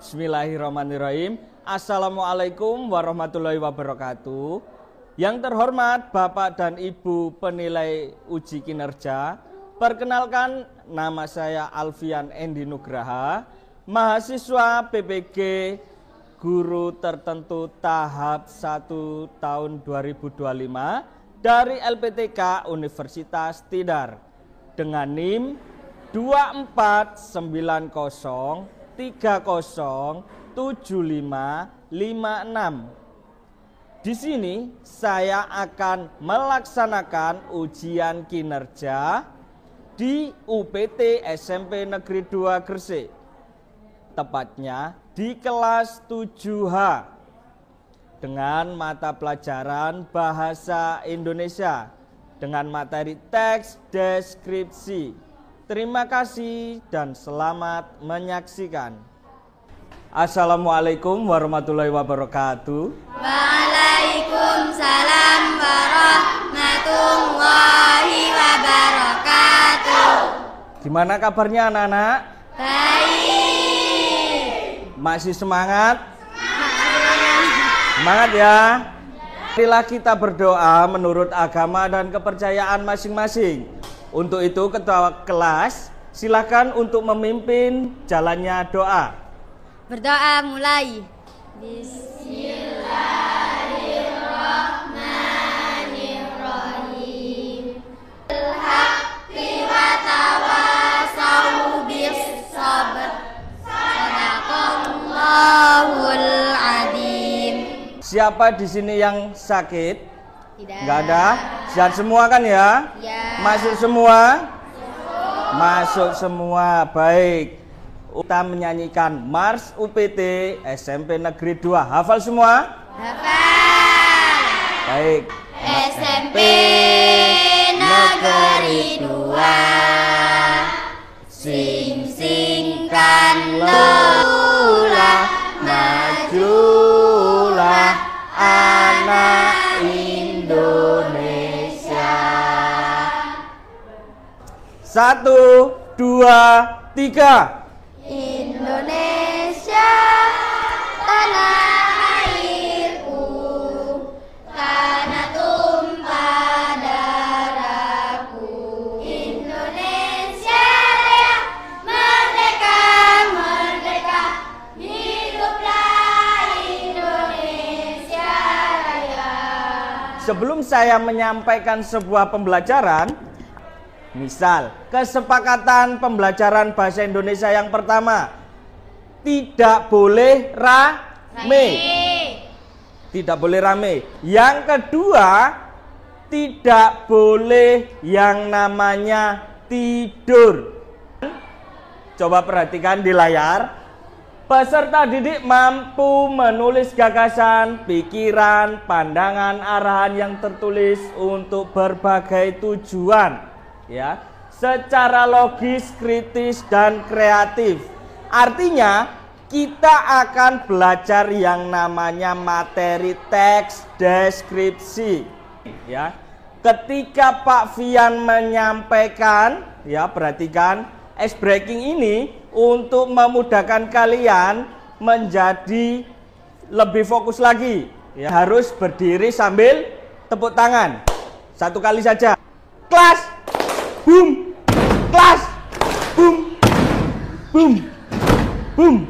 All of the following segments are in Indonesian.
Bismillahirrahmanirrahim. Assalamualaikum warahmatullahi wabarakatuh. Yang terhormat Bapak dan Ibu penilai uji kinerja, perkenalkan nama saya Alfian Endi Nugraha, mahasiswa PPG Guru Tertentu tahap 1 tahun 2025 dari LPTK Universitas Tidar dengan NIM 2490307556. Di sini saya akan melaksanakan ujian kinerja di UPT SMP Negeri 2 Gresik. Tepatnya di kelas 7H dengan mata pelajaran Bahasa Indonesia dengan materi teks deskripsi. Terima kasih dan selamat menyaksikan. Assalamualaikum warahmatullahi wabarakatuh. Waalaikumsalam warahmatullahi wabarakatuh. Gimana kabarnya anak-anak? Baik. Masih semangat? Semangat ya. Marilah kita berdoa menurut agama dan kepercayaan masing-masing. Untuk itu ketua kelas silakan untuk memimpin jalannya doa. Berdoa mulai. Bismillahirrahmanirrahim. Al-haqqi wa tawassaw bis-sabr. Sadaqallahul adzim. Siapa di sini yang sakit? Tidak. Enggak ada? Sehat semua kan ya? Ya. Masuk semua? Masuk semua. Baik. Kita menyanyikan Mars UPT SMP Negeri 2. Hafal semua? Hafal. Baik. SMP Negeri 2. Sing-singkan lulah, majulah anak Indonesia. 1, 2, 3. Indonesia tanah airku, tanah tumpah darahku. Indonesia raya, merdeka, merdeka, hiduplah Indonesia raya. Sebelum saya menyampaikan sebuah pembelajaran, misal kesepakatan pembelajaran bahasa Indonesia yang pertama, tidak boleh rame. Tidak boleh rame. Yang kedua, tidak boleh yang namanya tidur. Coba perhatikan di layar. Peserta didik mampu menulis gagasan, pikiran, pandangan, arahan yang tertulis untuk berbagai tujuan, ya, secara logis, kritis, dan kreatif. Artinya kita akan belajar yang namanya materi teks deskripsi, ya. Ketika Pak Fian menyampaikan, ya, perhatikan ice breaking ini untuk memudahkan kalian menjadi lebih fokus lagi, ya. Harus berdiri sambil tepuk tangan. Satu kali saja. Kelas, boom, kelas, boom, boom, boom.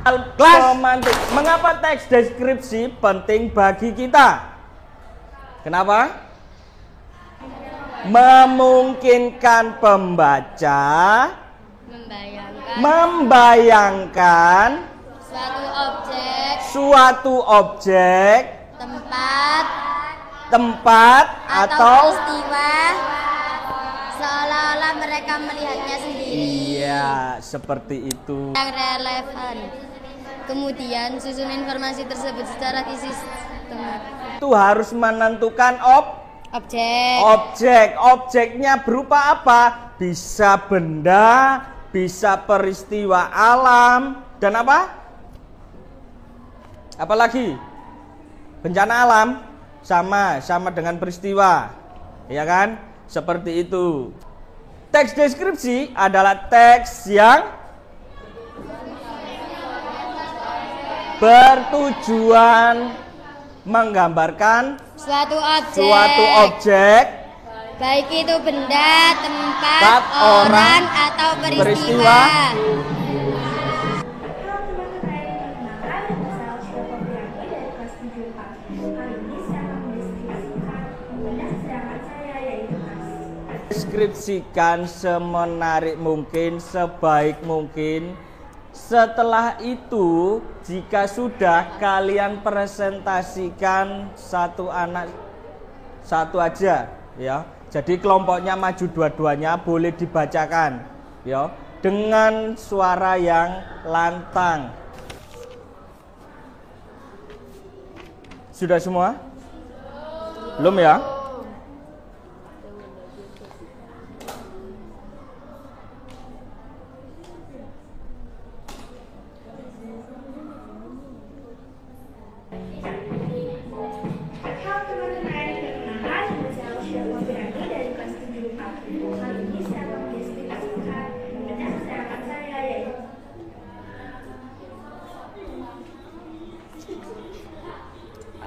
Kelas romantik. Mengapa teks deskripsi penting bagi kita? Kenapa? Memungkinkan pembaca membayangkan suatu objek, tempat atau peristiwa seolah-olah mereka melihatnya sendiri. Iya, seperti itu. Yang relevan. Kemudian susun informasi tersebut secara sistematis. Itu harus menentukan Objek. Objeknya berupa apa? Bisa benda, bisa peristiwa alam, dan apa? Apalagi? Bencana alam sama dengan peristiwa. Ya kan? Seperti itu. Teks deskripsi adalah teks yang bertujuan menggambarkan suatu objek, baik itu benda, tempat, orang, orang, atau peristiwa. Deskripsikan semenarik mungkin, sebaik mungkin. Setelah itu, jika sudah, kalian presentasikan satu anak satu aja, ya. Jadi kelompoknya maju dua-duanya, boleh dibacakan, ya, dengan suara yang lantang. Sudah semua? Belum ya?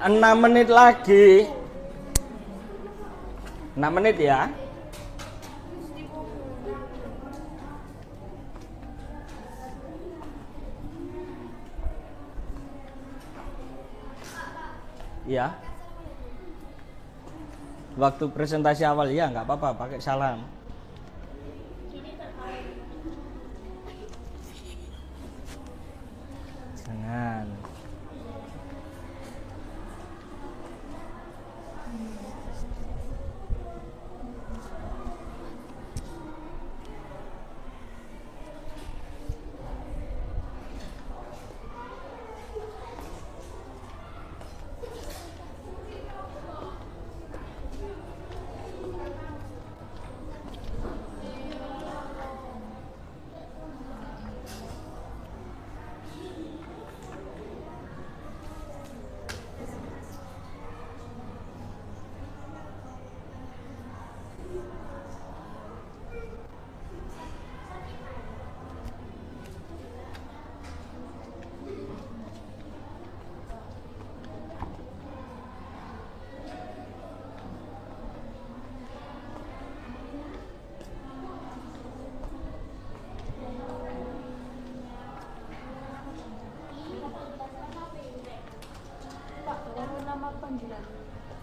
Enam menit lagi. 6 menit ya. Ya. Waktu presentasi awal ya nggak apa-apa, pakai salam. Jangan.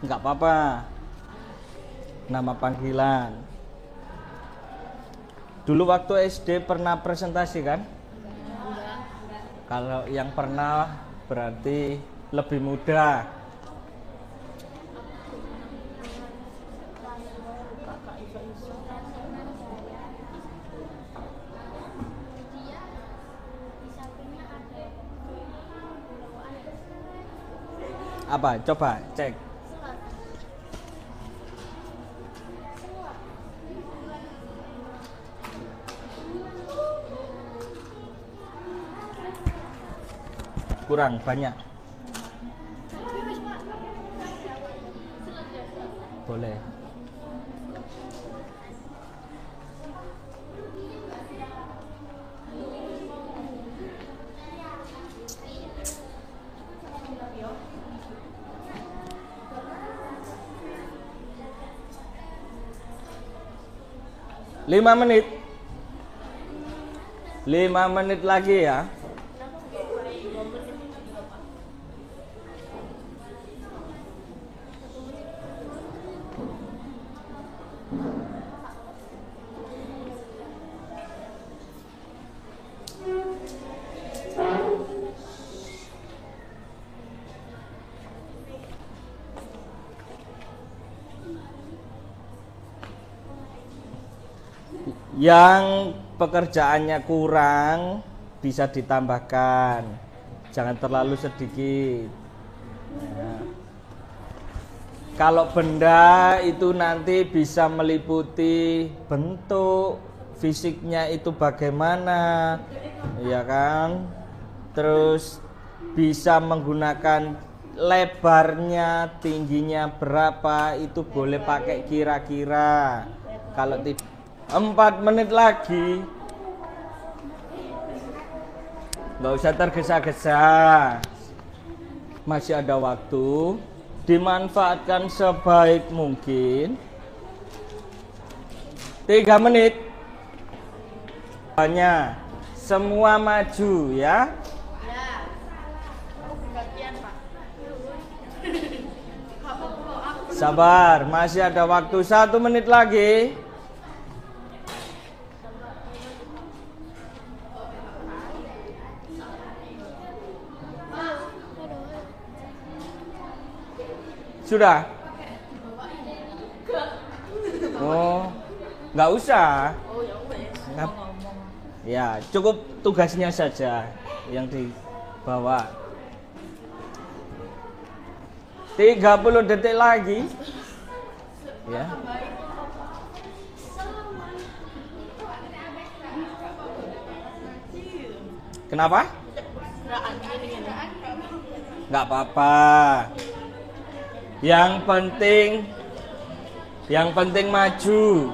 Enggak apa-apa. Nama panggilan. Dulu waktu SD pernah presentasi kan? Kalau yang pernah berarti lebih muda. Apa? Coba cek. Kurang banyak. Boleh. Lima menit. 5 menit lagi ya. Yang pekerjaannya kurang bisa ditambahkan, jangan terlalu sedikit. Nah, kalau benda itu nanti bisa meliputi bentuk fisiknya itu bagaimana, ya kan? Terus bisa menggunakan lebarnya, tingginya berapa, itu boleh pakai kira-kira. Kalau tidak 4 menit lagi. Nggak usah tergesa-gesa. masih ada waktu, dimanfaatkan sebaik mungkin. 3 menit. Hanya semua maju ya. Sabar, masih ada waktu 1 menit lagi. Sudah? Oh, nggak usah. Ya, cukup tugasnya saja yang dibawa. 30 detik lagi. Ya. Kenapa? Nggak apa-apa. Yang penting maju.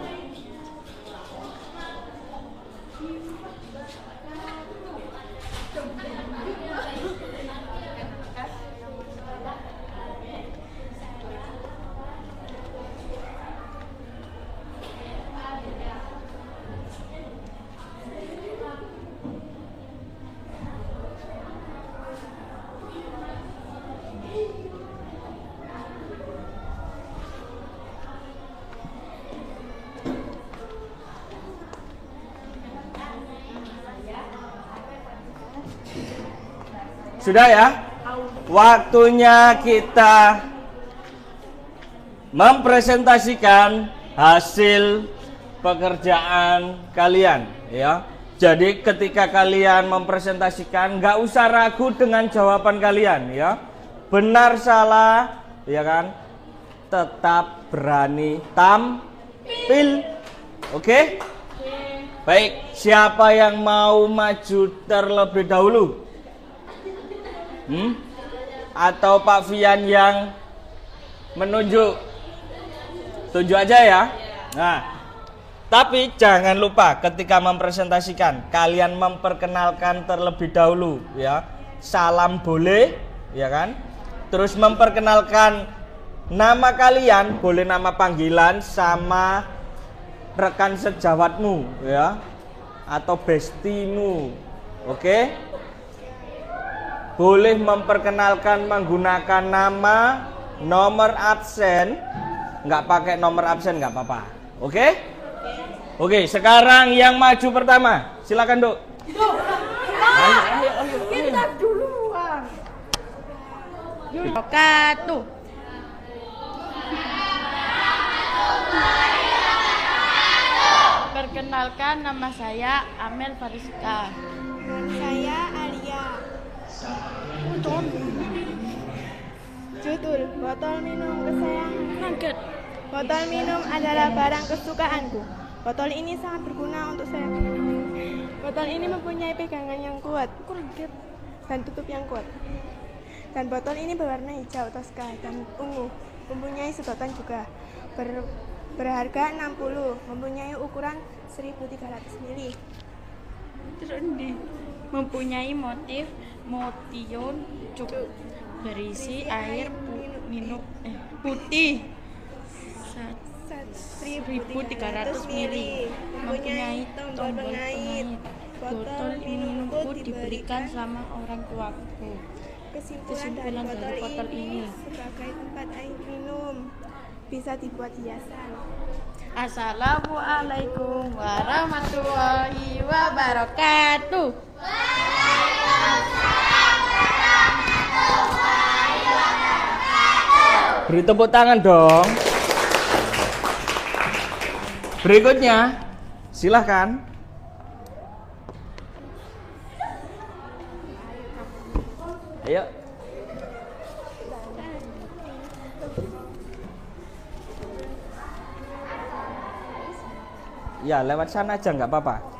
Sudah ya? Waktunya kita mempresentasikan hasil pekerjaan kalian ya. Jadi ketika kalian mempresentasikan nggak usah ragu dengan jawaban kalian ya. Benar salah ya kan? Tetap berani tampil. Oke? Baik, siapa yang mau maju terlebih dahulu? Atau Pak Fian yang menunjuk? Tunjuk aja ya. Nah, tapi jangan lupa ketika mempresentasikan kalian memperkenalkan terlebih dahulu ya. Salam boleh ya kan. Terus memperkenalkan nama kalian, boleh nama panggilan sama rekan sejawatmu ya, atau bestimu. Oke? Boleh memperkenalkan menggunakan nama, nomor absen. Nggak pakai nomor absen nggak apa-apa. Oke? Oke, sekarang yang maju pertama. Silakan, Dok. Ayo. Kita duluan. Wabarakatuh. Perkenalkan, nama saya Amel Fariska. Dan saya Alia. Judul botol minum kesayangan. Botol minum adalah barang kesukaanku. Botol ini sangat berguna untuk saya. Botol ini mempunyai pegangan yang kuat dan tutup yang kuat. Dan botol ini berwarna hijau toska dan ungu. Mempunyai sedotan juga. Berharga 60. Mempunyai ukuran 1300 ml. Mempunyai motif motion cukup berisi air minum putih 1300 ml. Mempunyai tombol pengait. Botol minumku diberikan sama orang tuaku. Kesimpulan dari botol ini sebagai tempat air minum, bisa dibuat hiasan. Assalamualaikum warahmatullahi wabarakatuh. Beri tepuk tangan dong. Berikutnya, silahkan. Ayo. Ya, lewat sana aja nggak apa-apa.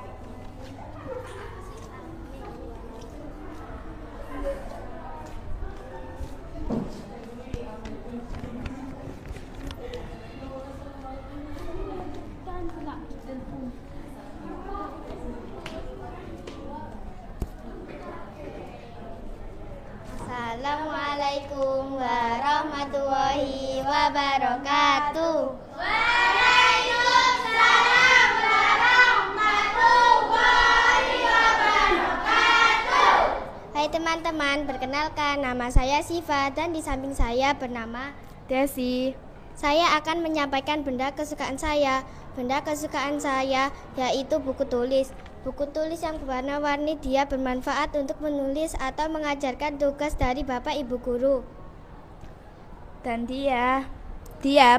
Assalamualaikum warahmatullahi wabarakatuh. Hai teman-teman, perkenalkan nama saya Siva dan di samping saya bernama Desi. Saya akan menyampaikan benda kesukaan saya. Benda kesukaan saya yaitu buku tulis. Buku tulis yang berwarna-warni, dia bermanfaat untuk menulis atau mengajarkan tugas dari Bapak Ibu guru. Dan dia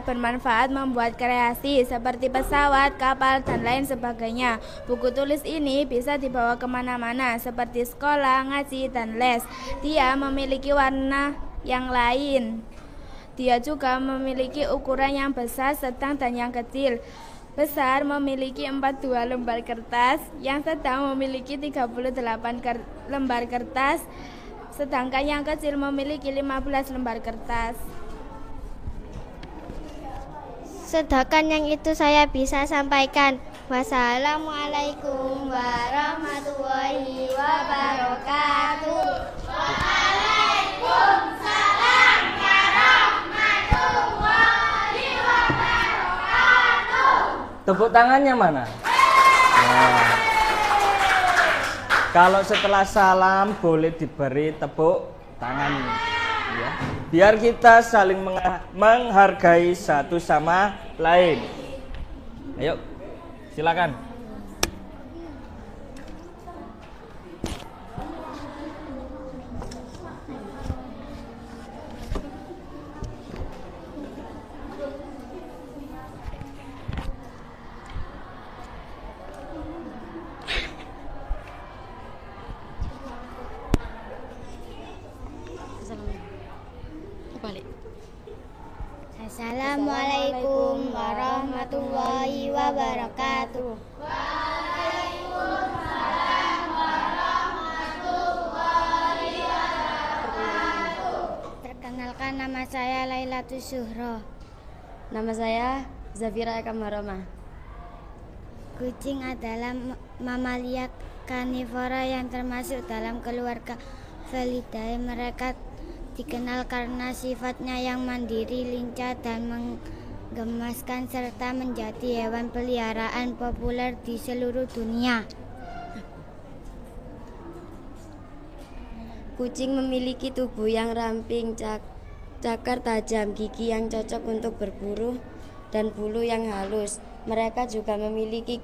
bermanfaat membuat kreasi seperti pesawat, kapal, dan lain sebagainya. Buku tulis ini bisa dibawa kemana-mana seperti sekolah, ngaji, dan les. Dia memiliki warna yang lain. Dia juga memiliki ukuran yang besar, sedang, dan yang kecil. Besar memiliki 42 lembar kertas, yang sedang memiliki 38 lembar kertas, sedangkan yang kecil memiliki 15 lembar kertas. Sedangkan yang itu saya bisa sampaikan. Wassalamualaikum warahmatullahi wabarakatuh. Waalaikumsalam warahmatullahi wabarakatuh. Tepuk tangannya mana? Nah, kalau setelah salam boleh diberi tepuk tangan, ya. Biar kita saling menghargai satu sama lain. Ayo, silakan. Assalamualaikum warahmatullahi wabarakatuh. Perkenalkan, nama saya Lailatul Syuhro. Nama saya Zafira Eka Maroma. Kucing adalah mamalia karnivora yang termasuk dalam keluarga Felidae. Mereka dikenal karena sifatnya yang mandiri, lincah, dan menggemaskan, serta menjadi hewan peliharaan populer di seluruh dunia. Kucing memiliki tubuh yang ramping, cakar tajam, gigi yang cocok untuk berburu, dan bulu yang halus. Mereka juga memiliki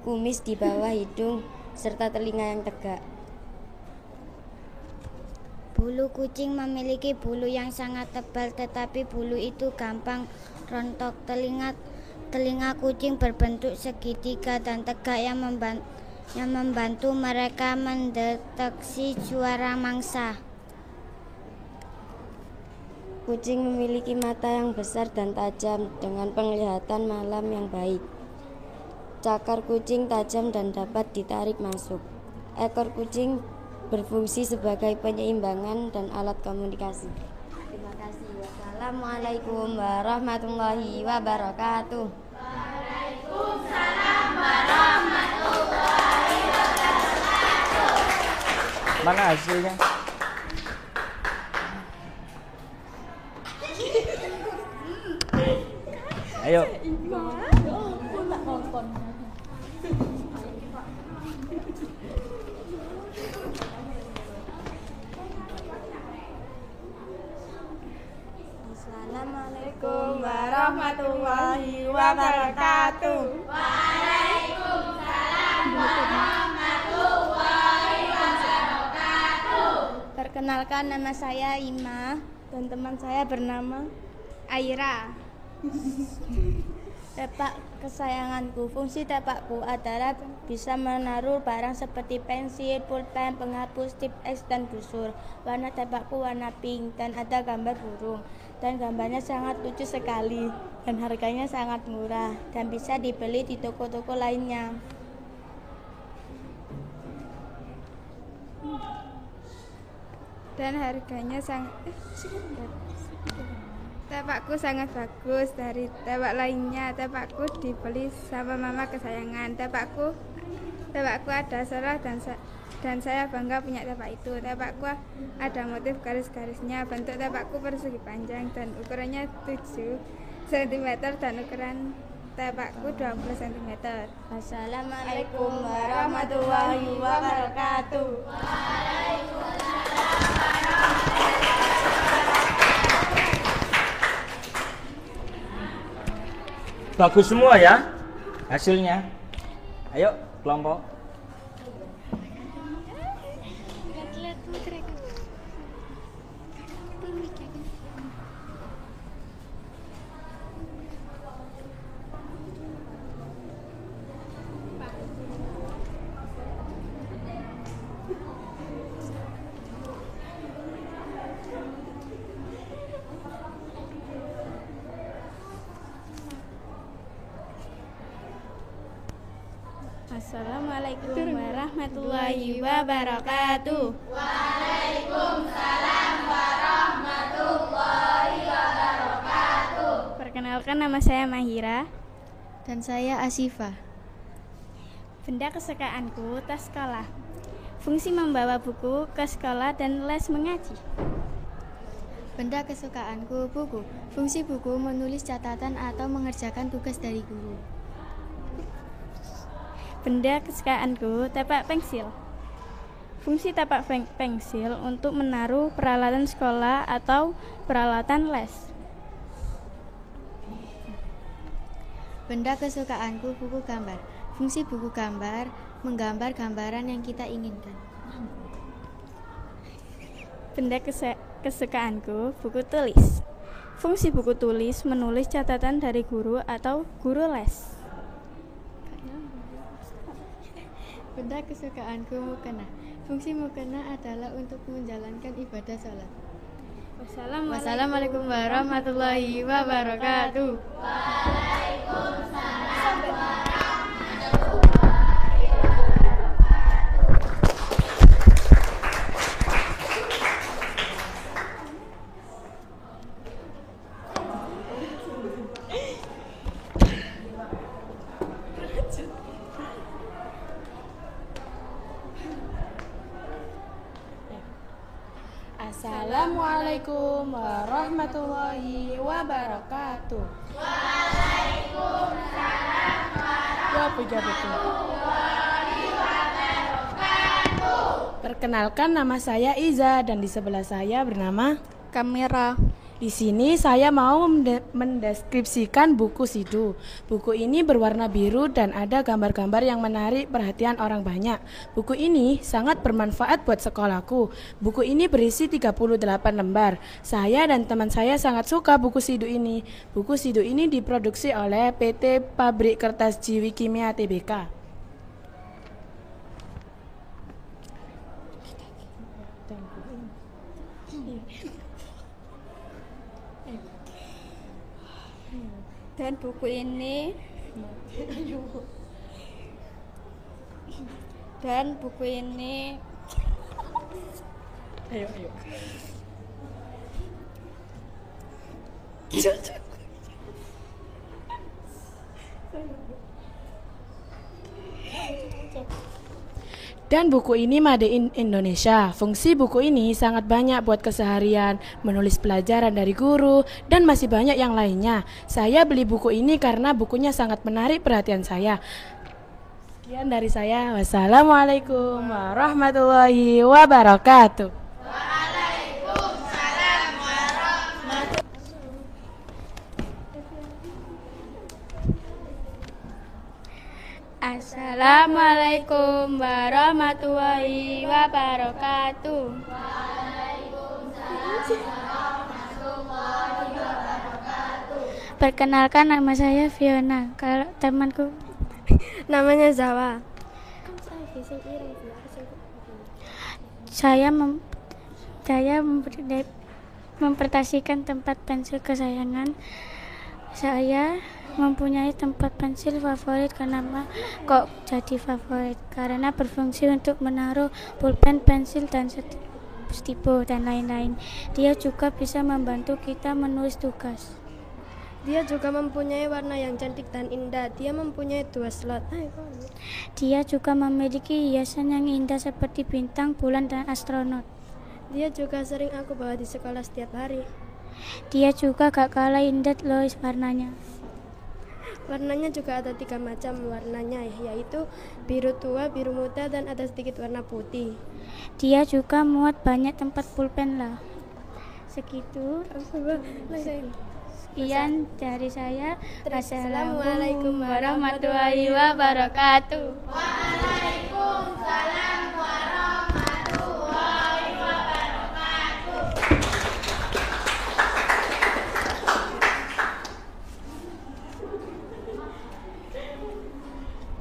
kumis di bawah hidung serta telinga yang tegak. Bulu kucing memiliki bulu yang sangat tebal, tetapi bulu itu gampang rontok. Telinga kucing berbentuk segitiga dan tegak yang membantu mereka mendeteksi suara mangsa. Kucing memiliki mata yang besar dan tajam dengan penglihatan malam yang baik. Cakar kucing tajam dan dapat ditarik masuk. Ekor kucing berfungsi sebagai penyeimbangan dan alat komunikasi. Terima kasih. Wassalamualaikum warahmatullahi wabarakatuh. Waalaikumsalam warahmatullahi wabarakatuh. Mana hasilnya? Ayo. Assalamualaikum warahmatullahi wabarakatuh. Waalaikumsalam warahmatullahi wabarakatuh. Perkenalkan, nama saya Ima dan teman saya bernama Aira. Tepak kesayanganku. Fungsi tepakku adalah bisa menaruh barang seperti pensil, pulpen, penghapus, tip X, dan busur. Warna tepakku warna pink dan ada gambar burung. Dan gambarnya sangat lucu sekali dan harganya sangat murah dan bisa dibeli di toko-toko lainnya. Dan harganya sangat tepakku sangat bagus dari tepak lainnya. Tepakku dibeli sama mama kesayangan. Tepakku ada serah dan saya bangga punya tepak itu. Tepakku ada motif garis-garisnya, bentuk tepakku persegi panjang dan ukurannya 7 cm dan ukuran tepakku 20 cm. Assalamualaikum warahmatullahi wabarakatuh. Bagus semua ya hasilnya. Ayo kelompok. Assalamualaikum warahmatullahi wabarakatuh. Perkenalkan, nama saya Mahira. Dan saya Asifah. Benda kesukaanku tas sekolah. Fungsi membawa buku ke sekolah dan les mengaji. Benda kesukaanku buku. Fungsi buku menulis catatan atau mengerjakan tugas dari guru. Benda kesukaanku tapak pensil. Fungsi tapak pensil untuk menaruh peralatan sekolah atau peralatan les. Benda kesukaanku buku gambar. Fungsi buku gambar menggambar gambaran yang kita inginkan. Benda kesukaanku buku tulis. Fungsi buku tulis menulis catatan dari guru atau guru les. Benda kesukaanku mukena. Fungsi mukena adalah untuk menjalankan ibadah sholat. Wassalamualaikum warahmatullahi wabarakatuh. Assalamualaikum warahmatullahi wabarakatuh. Perkenalkan, nama saya Iza dan di sebelah saya bernama Kamera. Di sini saya mau mendeskripsikan buku Sidu. Buku ini berwarna biru dan ada gambar-gambar yang menarik perhatian orang banyak. Buku ini sangat bermanfaat buat sekolahku. Buku ini berisi 38 lembar. Saya dan teman saya sangat suka buku Sidu ini. Buku Sidu ini diproduksi oleh PT Pabrik Kertas Jiwi Kimia Tbk. Dan buku ini Ayo. Dan buku ini made in Indonesia. Fungsi buku ini sangat banyak buat keseharian, menulis pelajaran dari guru, dan masih banyak yang lainnya. Saya beli buku ini karena bukunya sangat menarik perhatian saya. Sekian dari saya. Wassalamualaikum warahmatullahi wabarakatuh. Assalamualaikum warahmatullahi wabarakatuh. Perkenalkan, nama saya Fiona. Kalau temanku Namanya Zawa. saya mempresentasikan tempat pensil kesayangan saya. Mempunyai tempat pensil favorit. Kenapa kok jadi favorit? Karena berfungsi untuk menaruh pulpen, pensil, dan stipo dan lain-lain. Dia juga bisa membantu kita menulis tugas. Dia juga mempunyai warna yang cantik dan indah. Dia mempunyai 2 slot. Dia juga memiliki hiasan yang indah seperti bintang, bulan, dan astronot. Dia juga sering aku bawa di sekolah setiap hari. Dia juga gak kalah indah loh warnanya. Warnanya juga ada 3 macam warnanya, yaitu biru tua, biru muda, dan ada sedikit warna putih. Dia juga muat banyak tempat pulpen lah. Segitu. Sekian dari saya. Assalamualaikum warahmatullahi wabarakatuh. Waalaikumsalam warahmatullahi wabarakatuh.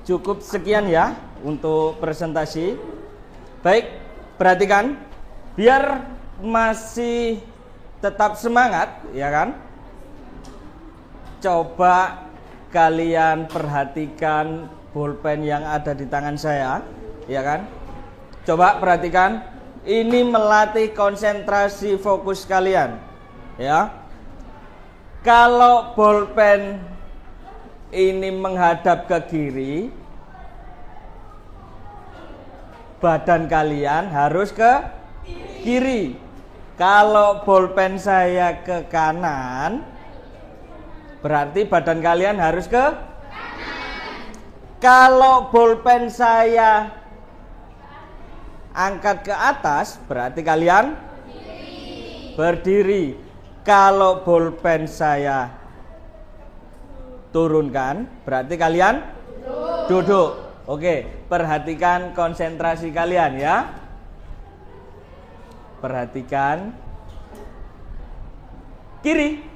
Cukup sekian ya untuk presentasi. Baik, perhatikan biar masih tetap semangat, ya kan? Coba kalian perhatikan bolpen yang ada di tangan saya, ya kan? Coba perhatikan, ini melatih konsentrasi fokus kalian, ya. Kalau bolpen ini menghadap ke kiri, badan kalian harus ke kiri. Kalau bolpen saya ke kanan, berarti badan kalian harus ke kanan. Kalau bolpen saya angkat ke atas, berarti kalian berdiri. Kalau bolpen saya turunkan, berarti kalian duduk. Oke, perhatikan konsentrasi kalian ya. Perhatikan kiri.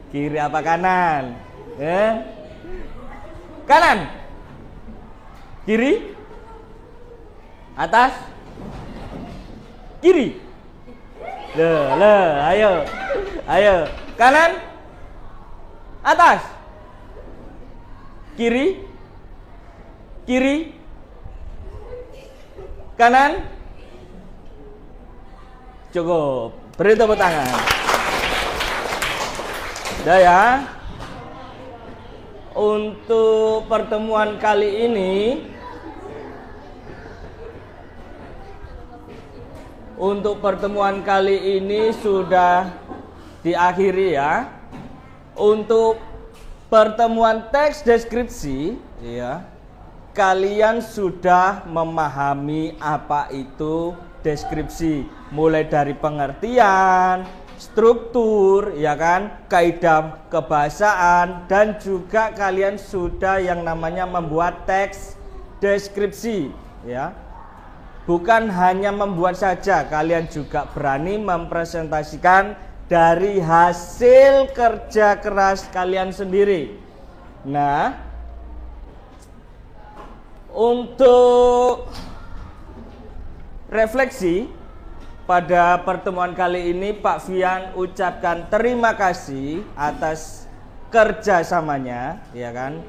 Kiri apa kanan? Kanan. Kiri. Atas. Kiri. Ayo. Kanan. Atas. Kiri. Kiri. Kanan. Cukup. Beri tepuk tangan. Udah ya. Untuk pertemuan kali ini sudah diakhiri ya. Untuk pertemuan teks deskripsi ya, kalian sudah memahami apa itu deskripsi, mulai dari pengertian, struktur, ya kan, kaidah kebahasaan, dan juga kalian sudah yang namanya membuat teks deskripsi, ya. Bukan hanya membuat saja, kalian juga berani mempresentasikan dari hasil kerja keras kalian sendiri. Nah, untuk refleksi pada pertemuan kali ini, Pak Fian ucapkan terima kasih atas kerjasamanya, ya kan?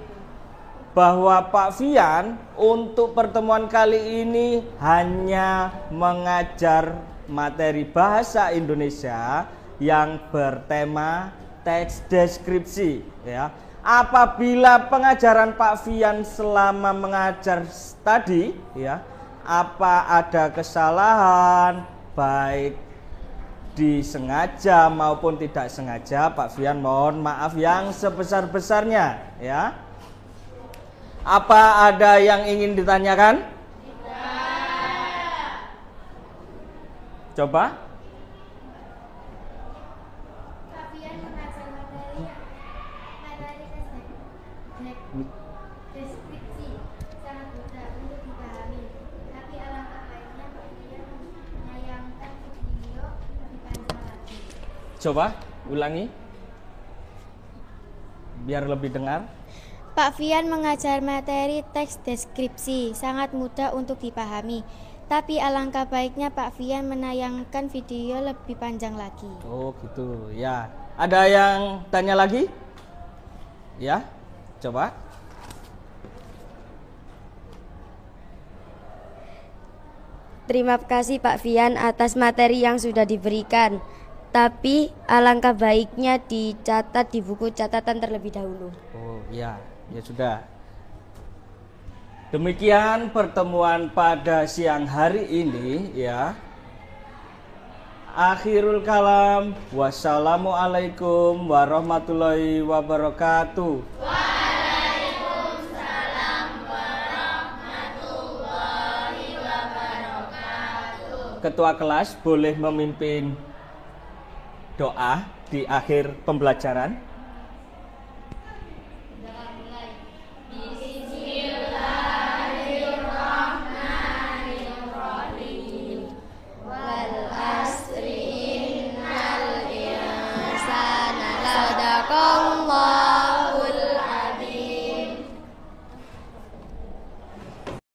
Bahwa Pak Fian untuk pertemuan kali ini hanya mengajar materi bahasa Indonesia yang bertema teks deskripsi, ya. Apabila pengajaran Pak Fian selama mengajar tadi, ya, apa ada kesalahan baik disengaja maupun tidak sengaja, Pak Fian mohon maaf yang sebesar-besarnya, ya. Apa ada yang ingin ditanyakan? Tidak. Coba. Pak Fian mengajar materi deskripsi sangat mudah untuk dipahami. Tapi alangkah baiknya Pak Fian menayangkan video lebih panjang lagi. Coba ulangi biar lebih dengar. Pak Fian mengajar materi teks deskripsi sangat mudah untuk dipahami. Tapi alangkah baiknya Pak Fian menayangkan video lebih panjang lagi. Oh gitu ya. Ada yang tanya lagi? Ya, coba. Terima kasih Pak Fian atas materi yang sudah diberikan. tetapi alangkah baiknya dicatat di buku catatan terlebih dahulu. Oh ya, ya sudah. Demikian pertemuan pada siang hari ini ya. Akhirul kalam. Wassalamualaikum warahmatullahi wabarakatuh. Waalaikumsalam warahmatullahi wabarakatuh. Ketua kelas boleh memimpin doa di akhir pembelajaran.